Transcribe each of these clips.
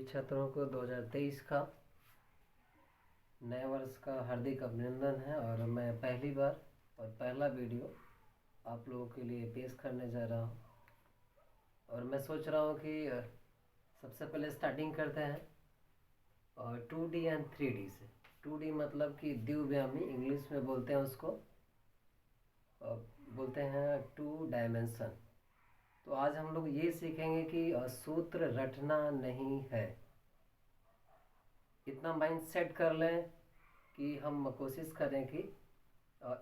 सभी छात्रों को 2023 का नए वर्ष का हार्दिक अभिनंदन है। और मैं पहली बार और पहला वीडियो आप लोगों के लिए पेश करने जा रहा हूं। और मैं सोच रहा हूं कि सबसे पहले स्टार्टिंग करते हैं और 2D एंड 3D से। 2D मतलब कि द्विव्यामी, इंग्लिश में बोलते हैं उसको, बोलते हैं 2 डायमेंशन। तो आज हम लोग ये सीखेंगे कि सूत्र रटना नहीं है। इतना माइंड सेट कर लें कि हम कोशिश करें कि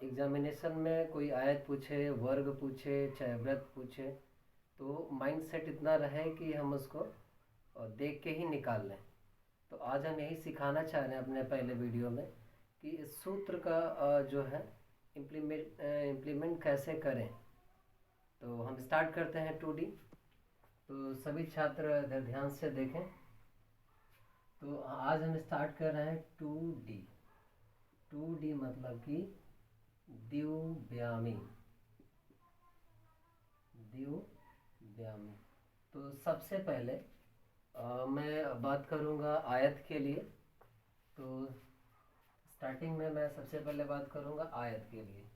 एग्जामिनेशन में कोई आयत पूछे, वर्ग पूछे, चाहे वृत्त पूछे, तो माइंड सेट इतना रहे कि हम उसको देख के ही निकाल लें। तो आज हम यही सिखाना चाह रहे हैं अपने पहले वीडियो में कि इस सूत्र का जो है इम्प्लीमेंट कैसे करें। तो हम स्टार्ट करते हैं 2D। तो सभी छात्र इधर ध्यान से देखें। तो आज हम स्टार्ट कर रहे हैं 2D। 2D मतलब कि द्विव्यामी। द्विव्यामी। तो सबसे पहले मैं बात करूंगा आयत के लिए। तो स्टार्टिंग में मैं सबसे पहले बात करूंगा आयत के लिए।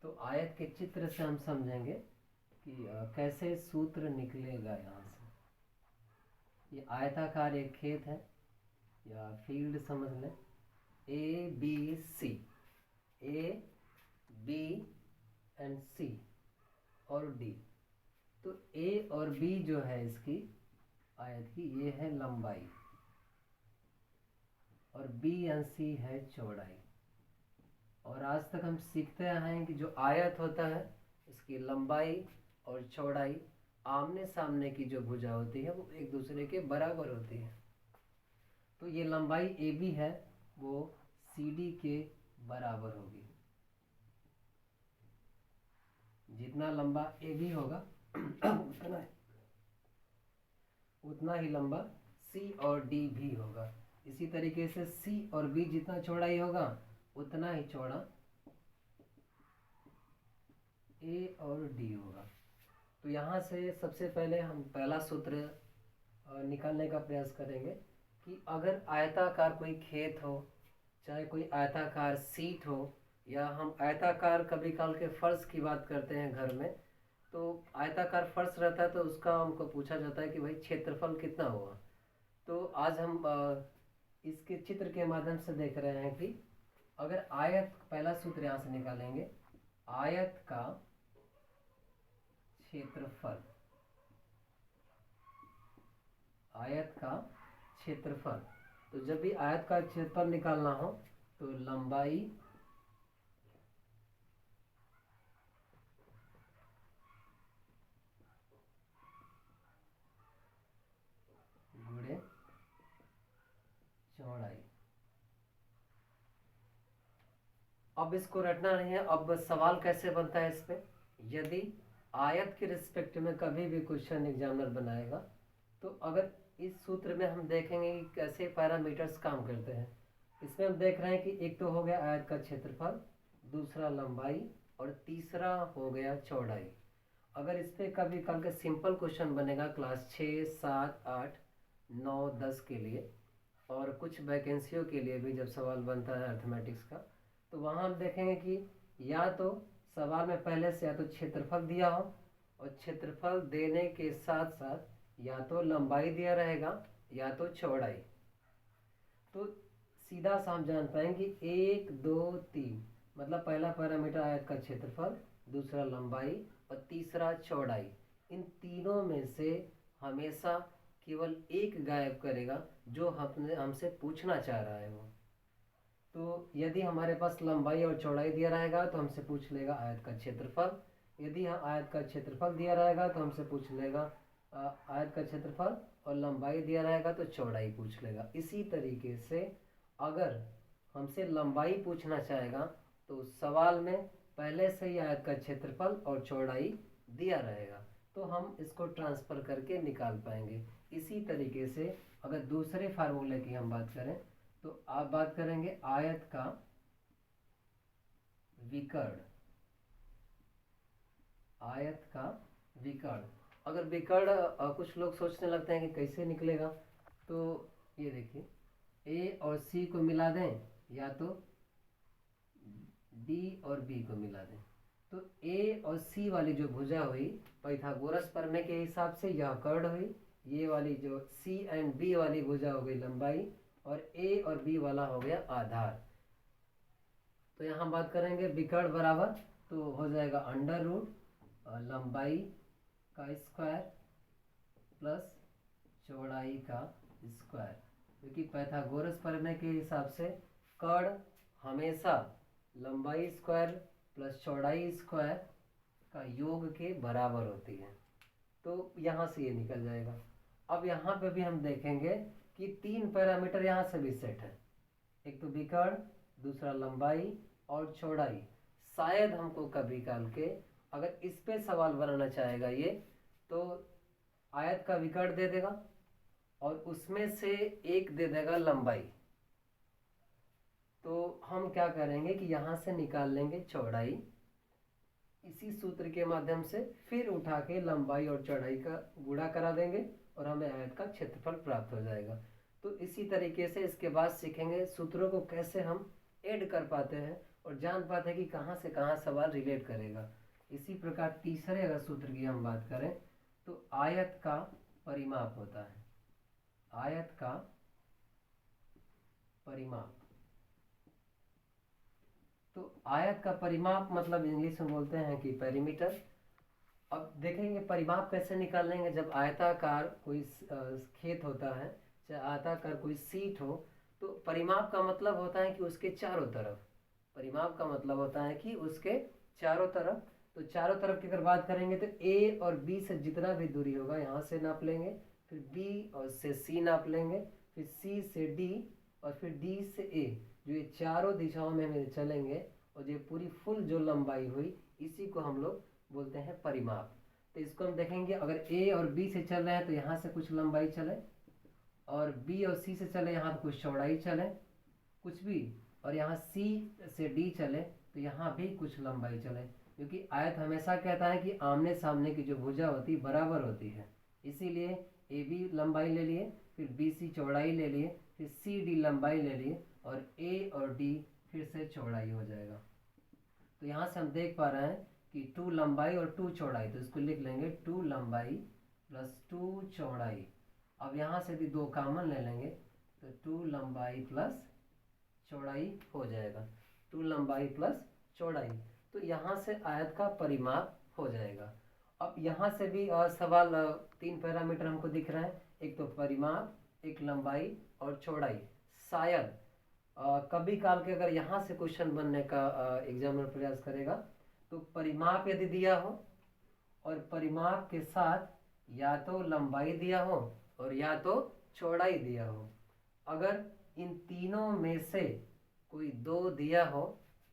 तो आयत के चित्र से हम समझेंगे कि कैसे सूत्र निकलेगा यहाँ से। ये आयताकार एक खेत है या फील्ड समझ लें। ABC, A, B and C और D। तो A और B जो है इसकी आयत की, ये है लंबाई, और B एंड C है चौड़ाई। और आज तक हम सीखते आए हैं कि जो आयत होता है इसकी लंबाई और चौड़ाई आमने सामने की जो भुजा होती है वो एक दूसरे के बराबर होती है। तो ये लंबाई AB है वो CD के बराबर होगी। जितना लंबा AB होगा उतना ही लंबा C और D भी होगा। इसी तरीके से C और B जितना चौड़ाई होगा उतना ही चौड़ा A और D होगा। तो यहाँ से सबसे पहले हम पहला सूत्र निकालने का प्रयास करेंगे कि अगर आयताकार कोई खेत हो, चाहे कोई आयताकार सीट हो, या हम आयताकार कभी काल के फर्श की बात करते हैं घर में, तो आयताकार फर्श रहता है तो उसका हमको पूछा जाता है कि भाई क्षेत्रफल कितना हुआ। तो आज हम इसके चित्र के माध्यम से देख रहे हैं कि अगर आयत, पहला सूत्र यहाँ से निकालेंगे, आयत का क्षेत्रफल, आयत का क्षेत्रफल। तो जब भी आयत का क्षेत्रफल निकालना हो तो लंबाई गुणे चौड़ाई। अब इसको रटना नहीं है। अब सवाल कैसे बनता है इस पे, यदि आयत के रिस्पेक्ट में कभी भी क्वेश्चन एग्जामिनर बनाएगा तो अगर इस सूत्र में हम देखेंगे कि कैसे पैरामीटर्स काम करते हैं। इसमें हम देख रहे हैं कि एक तो हो गया आयत का क्षेत्रफल, दूसरा लंबाई, और तीसरा हो गया चौड़ाई। अगर इस पर कभी कल का सिंपल क्वेश्चन बनेगा क्लास 6, 7, 8, 9, 10 के लिए, और कुछ वैकेंसियों के लिए भी जब सवाल बनता है अर्थमेटिक्स का, तो वहाँ हम देखेंगे कि या तो सवाल में पहले से या तो क्षेत्रफल दिया हो, और क्षेत्रफल देने के साथ साथ या तो लंबाई दिया रहेगा या तो चौड़ाई। तो सीधा सा हम जान पाएंगे 1, 2, 3, मतलब पहला पैरामीटर आयत का क्षेत्रफल, दूसरा लंबाई और तीसरा चौड़ाई। इन तीनों में से हमेशा केवल एक गायब करेगा जो हमसे पूछना चाह रहा है वो। तो यदि हमारे पास लंबाई और चौड़ाई दिया रहेगा तो हमसे पूछ लेगा आयत का क्षेत्रफल। यदि आयत का क्षेत्रफल दिया रहेगा तो हमसे पूछ लेगा आयत का क्षेत्रफल, और लंबाई दिया रहेगा तो चौड़ाई पूछ लेगा। इसी तरीके से अगर हमसे लंबाई पूछना चाहेगा तो सवाल में पहले से ही आयत का क्षेत्रफल और चौड़ाई दिया रहेगा, तो हम इसको ट्रांसफ़र करके निकाल पाएंगे। इसी तरीके से अगर दूसरे फार्मूले की हम बात करें तो आप बात करेंगे आयत का विकर्ण। आयत का विकर्ण। अगर विकर्ण कुछ लोग सोचने लगते हैं कि कैसे निकलेगा, तो ये देखिए ए और सी को मिला दें या तो डी और बी को मिला दें, तो ए और सी वाली जो भुजा हुई पाइथागोरस प्रमेय के हिसाब से यह कर्ण हुई, ये वाली जो सी एंड बी वाली भुजा हो गई लंबाई, और ए और बी वाला हो गया आधार। तो यहाँ बात करेंगे विकर्ण बराबर, तो हो जाएगा अंडर रूट लंबाई का स्क्वायर प्लस चौड़ाई का स्क्वायर, क्योंकि पाइथागोरस प्रमेय के हिसाब से कर्ण हमेशा लंबाई स्क्वायर प्लस चौड़ाई स्क्वायर का योग के बराबर होती है। तो यहाँ से ये निकल जाएगा। अब यहाँ पे भी हम देखेंगे कि 3 पैरामीटर यहाँ से भी सेट है, एक तो विकर्ण, दूसरा लंबाई और चौड़ाई। शायद हमको कभी काल के अगर इस पे सवाल बनाना चाहेगा ये, तो आयत का विकर्ण दे देगा और उसमें से एक दे देगा लंबाई। तो हम क्या करेंगे कि यहाँ से निकाल लेंगे चौड़ाई, इसी सूत्र के माध्यम से फिर उठा के लंबाई और चौड़ाई का गुणा करा देंगे और हमें आयत का क्षेत्रफल प्राप्त हो जाएगा। तो इसी तरीके से इसके बाद सीखेंगे सूत्रों को कैसे हम ऐड कर पाते हैं और जान पाते हैं कि कहाँ से कहाँ सवाल रिलेट करेगा। इसी प्रकार तीसरे अगर सूत्र की हम बात करें तो आयत का परिमाप होता है, आयत का परिमाप। तो आयत का परिमाप मतलब इंग्लिश में बोलते हैं कि पेरीमीटर। अब देखेंगे परिमाप कैसे निकाल लेंगे। जब आयताकार कोई खेत होता है, चाहे आयताकार कोई सीट हो, तो परिमाप का मतलब होता है कि उसके चारों तरफ, परिमाप का मतलब होता है कि उसके चारों तरफ। तो चारों तरफ की अगर बात करेंगे तो ए और बी से जितना भी दूरी होगा यहाँ से नाप लेंगे, फिर बी और से सी नाप लेंगे, फिर सी से डी और फिर डी से ए। जो ये चारों दिशाओं में हम चलेंगे और ये पूरी फुल जो लंबाई हुई, इसी को हम लोग बोलते हैं परिमाप। तो इसको हम देखेंगे, अगर ए और बी से चल रहे हैं तो यहाँ से कुछ लंबाई चले, और बी और सी से चले यहाँ तो कुछ चौड़ाई चले कुछ भी, और यहाँ सी से डी चले तो यहाँ भी कुछ लंबाई चले, क्योंकि आयत हमेशा कहता है कि आमने सामने की जो भुजा होती है बराबर होती है। इसीलिए ए बी लंबाई ले लिए, फिर बी सी चौड़ाई ले लिए, फिर सी डी लंबाई ले लिए, और ए और डी फिर से चौड़ाई हो जाएगा। तो यहाँ से हम देख पा रहे हैं कि 2 लंबाई और 2 चौड़ाई, तो इसको लिख लेंगे 2 लंबाई प्लस 2 चौड़ाई। अब यहाँ से भी 2 कॉमन ले लेंगे तो 2 लंबाई प्लस चौड़ाई हो जाएगा, 2 लंबाई प्लस चौड़ाई। तो यहाँ से आयत का परिमाप हो जाएगा। अब यहाँ से भी सवाल 3 पैरामीटर हमको दिख रहा है, एक तो परिमाप, एक लंबाई और चौड़ाई। शायद कभी काल के अगर यहाँ से क्वेश्चन बनने का एग्जामिनर प्रयास करेगा तो परिमाप यदि दिया हो और परिमाप के साथ या तो लंबाई दिया हो और या तो चौड़ाई दिया हो, अगर इन तीनों में से कोई 2 दिया हो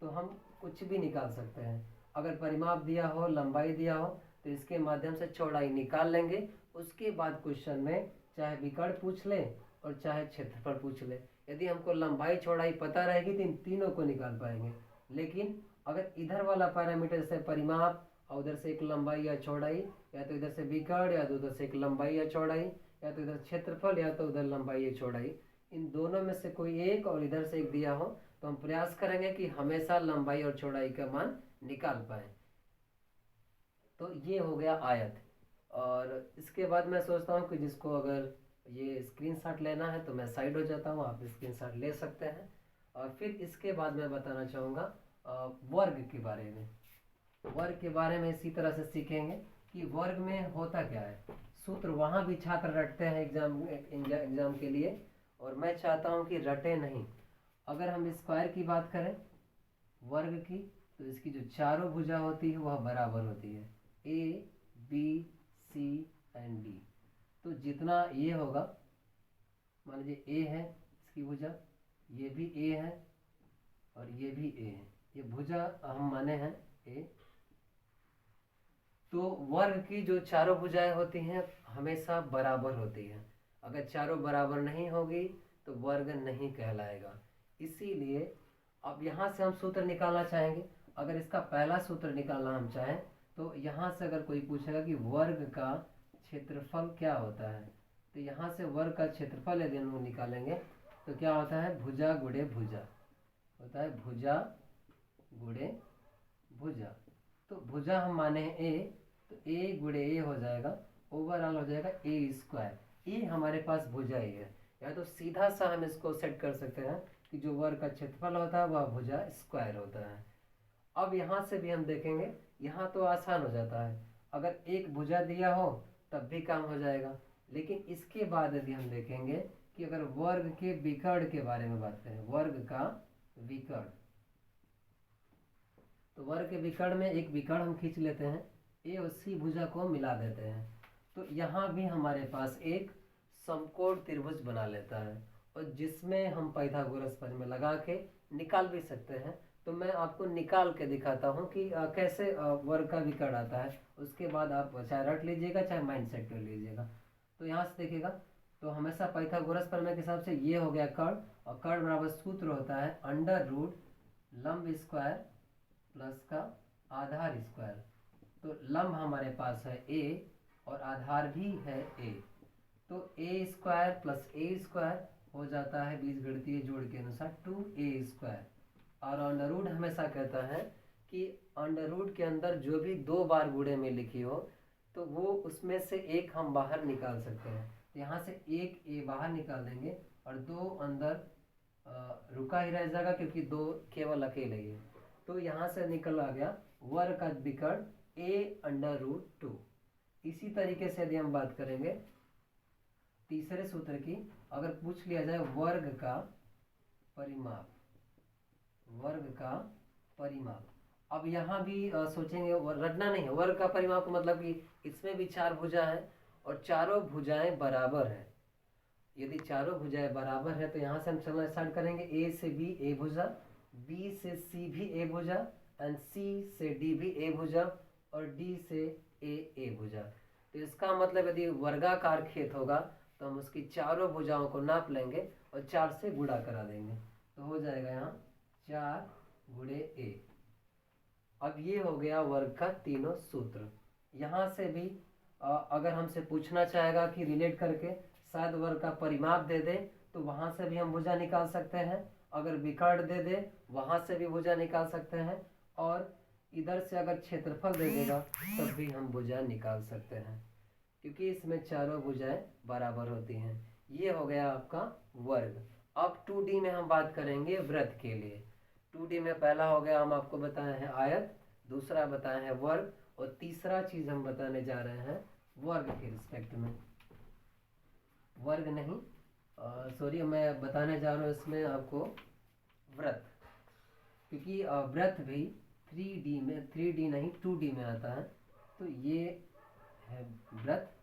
तो हम कुछ भी निकाल सकते हैं। अगर परिमाप दिया हो, लंबाई दिया हो, तो इसके माध्यम से चौड़ाई निकाल लेंगे। उसके बाद क्वेश्चन में चाहे विकर्ण पूछ ले और चाहे क्षेत्रफल पूछ ले, यदि हमको लंबाई चौड़ाई पता रहेगी तो इन तीनों को निकाल पाएंगे। लेकिन अगर इधर वाला पैरामीटर से परिमाप और उधर से एक लंबाई या चौड़ाई, या तो इधर से विकर्ण या तो उधर से एक लंबाई या चौड़ाई, या तो इधर क्षेत्रफल या तो उधर लंबाई या चौड़ाई, इन दोनों में से कोई एक और इधर से एक दिया हो तो हम प्रयास करेंगे कि हमेशा लंबाई और चौड़ाई का मान निकाल पाए। तो ये हो गया आयत। और इसके बाद मैं सोचता हूँ कि जिसको अगर ये स्क्रीनशॉट लेना है तो मैं साइड हो जाता हूँ, आप स्क्रीनशॉट ले सकते हैं। और फिर इसके बाद मैं बताना चाहूँगा वर्ग के बारे में। वर्ग के बारे में इसी तरह से सीखेंगे कि वर्ग में होता क्या है। सूत्र वहाँ भी छात्र रटते हैं एग्जाम के लिए, और मैं चाहता हूँ कि रटे नहीं। अगर हम स्क्वायर की बात करें वर्ग की, तो इसकी जो चारों भुजा होती है वह बराबर होती है, A B C and D. तो जितना ये होगा, मान लीजिए ए है इसकी भुजा, ये भी ए है और ये भी ए है, ये भुजा हम माने हैं ए। तो वर्ग की जो चारों भुजाएं होती हैं हमेशा बराबर होती हैं। अगर चारों बराबर नहीं होगी तो वर्ग नहीं कहलाएगा। इसीलिए अब यहाँ से हम सूत्र निकालना चाहेंगे। अगर इसका पहला सूत्र निकालना हम चाहें तो यहाँ से अगर कोई पूछेगा कि वर्ग का क्षेत्रफल क्या होता है, तो यहाँ से वर्ग का क्षेत्रफल यदि हम लोग निकालेंगे तो क्या होता है, भुजा गुणे भुजा होता है, भुजा गुणे भुजा। तो भुजा हम माने हैं ए, तो ए गुणे ए हो जाएगा, ओवरऑल हो जाएगा ए स्क्वायर। ए हमारे पास भुजा ही है, या तो सीधा सा हम इसको सेट कर सकते हैं कि जो वर्ग का क्षेत्रफल होता है वह भुजा स्क्वायर होता है। अब यहाँ से भी हम देखेंगे, यहाँ तो आसान हो जाता है, अगर एक भुजा दिया हो तब भी काम हो जाएगा। लेकिन इसके बाद यदि हम देखेंगे कि अगर वर्ग के विकर्ण के बारे में बात करें, वर्ग का विकर्ण, तो वर्ग के विकर्ण में एक विकर्ण हम खींच लेते हैं, ए और सी भुजा को मिला देते हैं, तो यहाँ भी हमारे पास एक समकोण त्रिभुज बना लेता है, और जिसमें हम पाइथागोरस प्रमेय में लगा के निकाल भी सकते हैं। तो मैं आपको निकाल के दिखाता हूँ कि कैसे वर्ग का विकर्ण आता है, उसके बाद आप चाहे रट लीजिएगा चाहे माइंड सेट कर लीजिएगा। तो यहाँ से देखिएगा, तो हमेशा पाइथागोरस प्रमेय के हिसाब से ये हो गया कर्ण, और कर्ण बराबर सूत्र होता है अंडर रूट लंब स्क्वायर प्लस का आधार स्क्वायर। तो लंब हमारे पास है ए और आधार भी है ए, तो ए स्क्वायर प्लस ए स्क्वायर हो जाता है बीजगणितीय जोड़ के अनुसार 2a स्क्वायर। और अंडर रूट हमेशा कहता है कि अंडर रूट के अंदर जो भी दो बार गुणे में लिखी हो तो वो उसमें से एक हम बाहर निकाल सकते हैं। तो यहाँ से एक ए बाहर निकाल देंगे और दो अंदर रुका ही रह जाएगा, क्योंकि दो केवल अकेले ही है। तो यहाँ से निकल आ गया वर्ग का विकर्ण a अंडर रूट 2। इसी तरीके से यदि हम बात करेंगे तीसरे सूत्र की, अगर पूछ लिया जाए वर्ग का परिमाप, वर्ग का परिमाप, अब यहाँ भी सोचेंगे, रटना नहीं है, वर्ग का परिमाप का मतलब कि इसमें भी चार भुजा है और चारों भुजाएं बराबर है। यदि चारों भुजाएं बराबर है तो यहाँ से हम चलना स्टार्ट करेंगे, ए से बी ए भुजा, बी से सी भी ए भुजा, एंड सी से डी भी ए भुजा, और डी से ए भुजा। तो इसका मतलब यदि वर्गाकार खेत होगा तो हम उसकी चारों भुजाओं को नाप लेंगे और 4 से गुणा करा देंगे, तो हो जाएगा यहाँ 4 गुणे ए। अब ये हो गया वर्ग का तीनों सूत्र। यहाँ से भी अगर हमसे पूछना चाहेगा कि रिलेट करके शायद वर्ग का परिमाप दे दे तो वहाँ से भी हम भुजा निकाल सकते हैं, अगर विकर्ण दे दे वहाँ से भी भुजा निकाल सकते हैं, और इधर से अगर क्षेत्रफल दे देगा तब भी हम भुजा निकाल सकते हैं, क्योंकि इसमें चारों भुजाएं बराबर होती हैं। ये हो गया आपका वर्ग। अब 2D में हम बात करेंगे वृत्त के लिए। 2D में पहला हो गया, हम आपको बताए हैं आयत, दूसरा बताए हैं वर्ग, और तीसरा चीज हम बताने जा रहे हैं वर्ग के रिस्पेक्ट में, वर्ग नहीं सॉरी, मैं बताने जा रहा हूँ इसमें आपको वृत्त, क्योंकि वृत्त भी 3D में, 3D नहीं 2D में आता है। तो ये है वृत्त,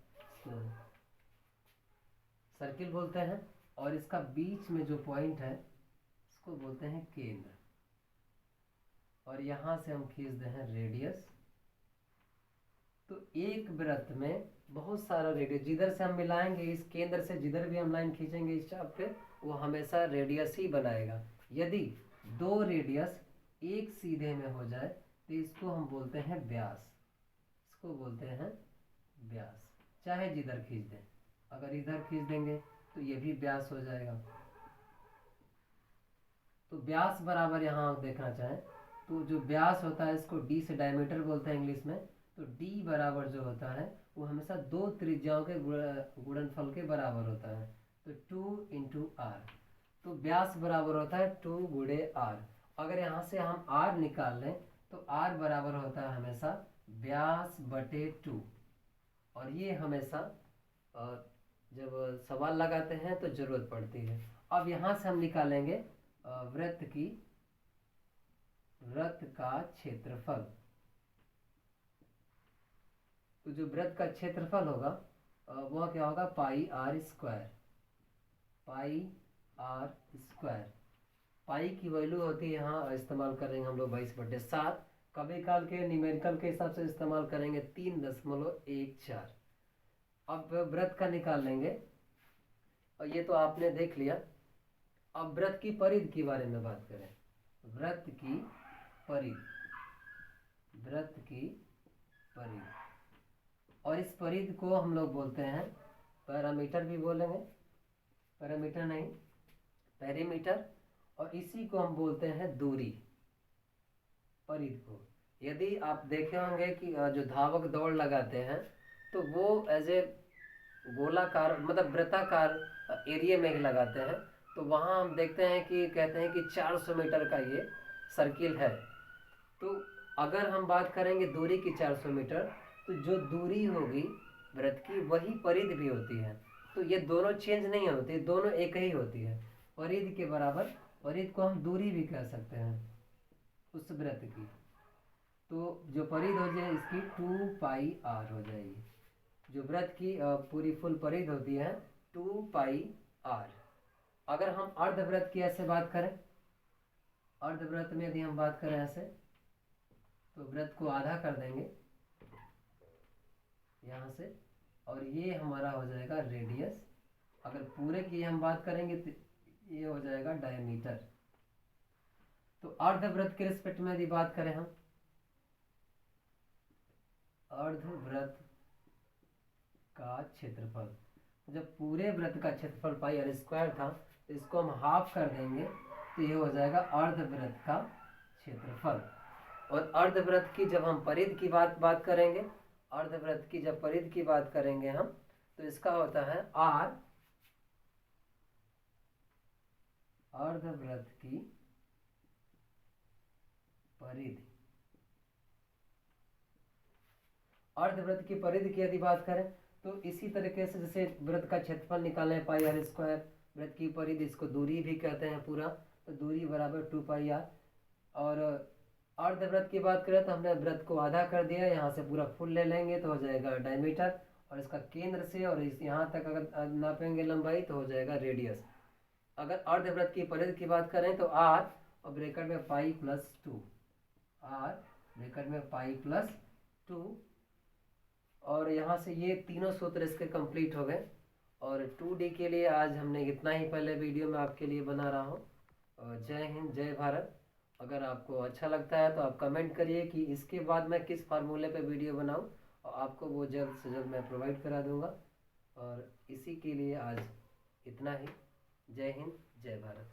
सर्किल बोलते हैं, और इसका बीच में जो पॉइंट है इसको बोलते हैं केंद्र, और यहाँ से हम खींचते हैं रेडियस। तो एक वृत्त में बहुत सारा रेडियस, जिधर से हम मिलाएंगे इस केंद्र से, जिधर भी हम लाइन खींचेंगे इस चाप पे, वो हमेशा रेडियस ही बनाएगा। यदि दो रेडियस एक सीधे में हो जाए तो इसको हम बोलते हैं व्यास, इसको बोलते हैं व्यास, चाहे जिधर खींच दें। अगर इधर खींच देंगे तो ये भी व्यास हो जाएगा। तो व्यास बराबर यहाँ आप देखना चाहें तो जो व्यास होता है इसको डी से डायमीटर बोलते हैं इंग्लिश में। तो डी बराबर जो होता है वो हमेशा दो त्रिज्याओं के गुणनफल के बराबर होता है, तो 2 इंटू आर। तो व्यास बराबर होता है 2 गुणे आर। अगर यहाँ से हम आर निकाल लें तो आर बराबर होता है हमेशा व्यास बटे 2, और ये हमेशा जब सवाल लगाते हैं तो जरूरत पड़ती है। अब यहाँ से हम निकालेंगे वृत्त का क्षेत्रफल। तो जो वृत्त का क्षेत्रफल होगा वह क्या होगा, pi r square, pi r square. Pi की वैल्यू होती है यहाँ इस्तेमाल करेंगे हम लोग 22/7, कभी काल के न्यूमेरिकल के हिसाब से इस्तेमाल करेंगे 3.14। अब वृत्त का निकाल लेंगे, और ये तो आपने देख लिया। अब वृत्त की परिधि के बारे में बात करें, वृत्त की परिधि, वृत्त की परिधि। और इस परिधि को हम लोग बोलते हैं, पैरामीटर भी बोलेंगे, पैरामीटर नहीं पेरीमीटर, और इसी को हम बोलते हैं दूरी, परिधि को। यदि आप देखे होंगे कि जो धावक दौड़ लगाते हैं तो वो एज ए गोलाकार मतलब वृत्ताकार एरिया में ही लगाते हैं, तो वहाँ हम देखते हैं कि कहते हैं कि 400 मीटर का ये सर्किल है। तो अगर हम बात करेंगे दूरी की 400 मीटर, तो जो दूरी होगी वृत्त की वही परिधि भी होती है। तो ये दोनों चेंज नहीं होती, दोनों एक ही होती है। परिधि के बराबर, परिधि को हम दूरी भी कह सकते हैं उस वृत्त की। तो जो परिधि हो जाए इसकी 2πr हो जाएगी। जो वृत्त की पूरी फुल परिधि होती है 2πr। अगर हम अर्धवृत्त की ऐसे बात करें, अर्धवृत्त में यदि हम बात करें ऐसे, तो वृत्त को आधा कर देंगे यहाँ से, और ये हमारा हो जाएगा रेडियस। अगर पूरे की हम बात करेंगे तो ये हो जाएगा डायमीटर। तो अर्धवृत्त के रिस्पेक्ट में यदि बात करें हम, अर्धवृत्त का क्षेत्रफल, जब पूरे वृत्त का क्षेत्रफल पाई आर स्क्वायर था, तो इसको हम हाफ कर देंगे तो ये हो जाएगा अर्धवृत्त का क्षेत्रफल। और अर्धवृत्त की जब हम परिधि की बात करेंगे, अर्धवृत्त की जब परिधि की बात करेंगे हम, तो इसका होता है r, अर्धवृत्त की परिधि। अर्धवृत्त की परिधि की यदि बात करें तो इसी तरीके से जैसे वृत्त का क्षेत्रफल निकाले पाई आर स्क्वायर, वृत्त की परिधि इसको दूरी भी कहते हैं पूरा, तो दूरी बराबर 2πr। और अर्धवृत्त की बात करें तो हमने वृत्त को आधा कर दिया, यहाँ से पूरा फुल ले लेंगे तो हो जाएगा डायमीटर, और इसका केंद्र से और इस यहाँ तक अगर नापेंगे लंबाई तो हो जाएगा रेडियस। अगर अर्धवृत्त की परिधि की बात करें तो r और ब्रैकेट में π+2, r ब्रैकेट में π+2, और यहाँ से ये तीनों सूत्र इसके कंप्लीट हो गए। और 2D के लिए आज हमने इतना ही पहले वीडियो में आपके लिए बना रहा हूँ। जय हिंद, जय भारत। अगर आपको अच्छा लगता है तो आप कमेंट करिए कि इसके बाद मैं किस फार्मूले पे वीडियो बनाऊँ, और आपको वो जल्द से जल्द मैं प्रोवाइड करा दूँगा। और इसी के लिए आज इतना ही। जय हिंद, जय भारत।